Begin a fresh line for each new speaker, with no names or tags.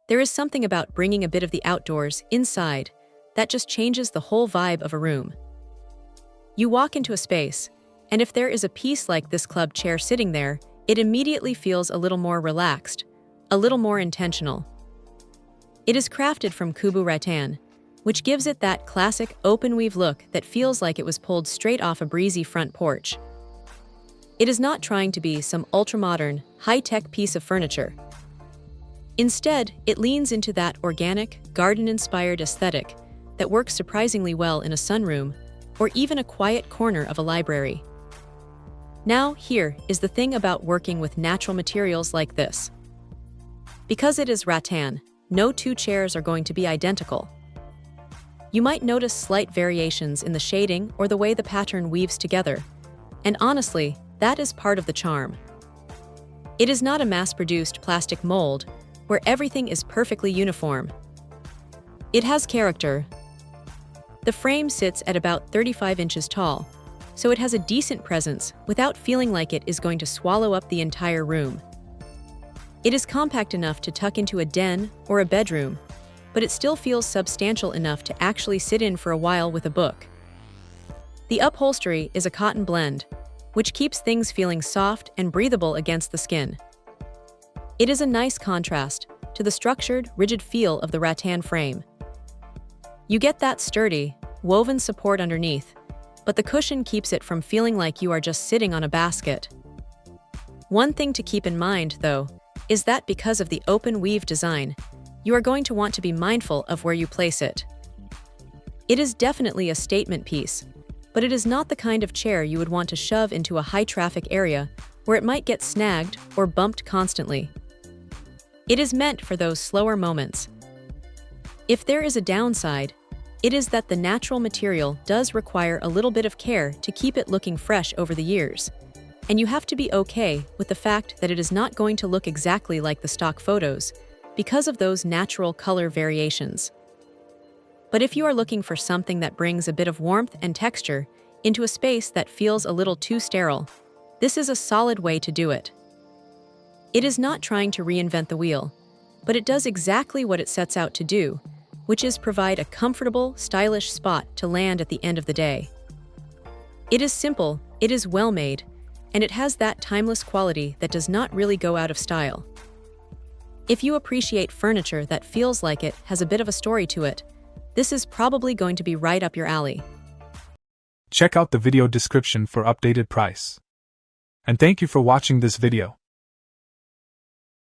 There is something about bringing a bit of the outdoors inside that just changes the whole vibe of a room. You walk into a space, and if there is a piece like this club chair sitting there, it immediately feels a little more relaxed, a little more intentional. It is crafted from kubu rattan, which gives it that classic open-weave look that feels like it was pulled straight off a breezy front porch. It is not trying to be some ultra-modern, high-tech piece of furniture. Instead, it leans into that organic, garden-inspired aesthetic that works surprisingly well in a sunroom or even a quiet corner of a library. Now, here is the thing about working with natural materials like this. Because it is rattan, no two chairs are going to be identical. You might notice slight variations in the shading or the way the pattern weaves together, and honestly, that is part of the charm. It is not a mass-produced plastic mold where everything is perfectly uniform. It has character. The frame sits at about 35 inches tall, so it has a decent presence without feeling like it is going to swallow up the entire room. It is compact enough to tuck into a den or a bedroom, but it still feels substantial enough to actually sit in for a while with a book. The upholstery is a cotton blend, which keeps things feeling soft and breathable against the skin. It is a nice contrast to the structured, rigid feel of the rattan frame. You get that sturdy, woven support underneath, but the cushion keeps it from feeling like you are just sitting on a basket. One thing to keep in mind, though, is that because of the open weave design, you are going to want to be mindful of where you place it. It is definitely a statement piece, but it is not the kind of chair you would want to shove into a high-traffic area where it might get snagged or bumped constantly. It is meant for those slower moments. If there is a downside, it is that the natural material does require a little bit of care to keep it looking fresh over the years, and you have to be okay with the fact that it is not going to look exactly like the stock photos because of those natural color variations. But if you are looking for something that brings a bit of warmth and texture into a space that feels a little too sterile, this is a solid way to do it. It is not trying to reinvent the wheel, but it does exactly what it sets out to do, which is provide a comfortable, stylish spot to land at the end of the day. It is simple, it is well-made, and it has that timeless quality that does not really go out of style. If you appreciate furniture that feels like it has a bit of a story to it, this is probably going to be right up your alley.
Check out the video description for updated price. And thank you for watching this video.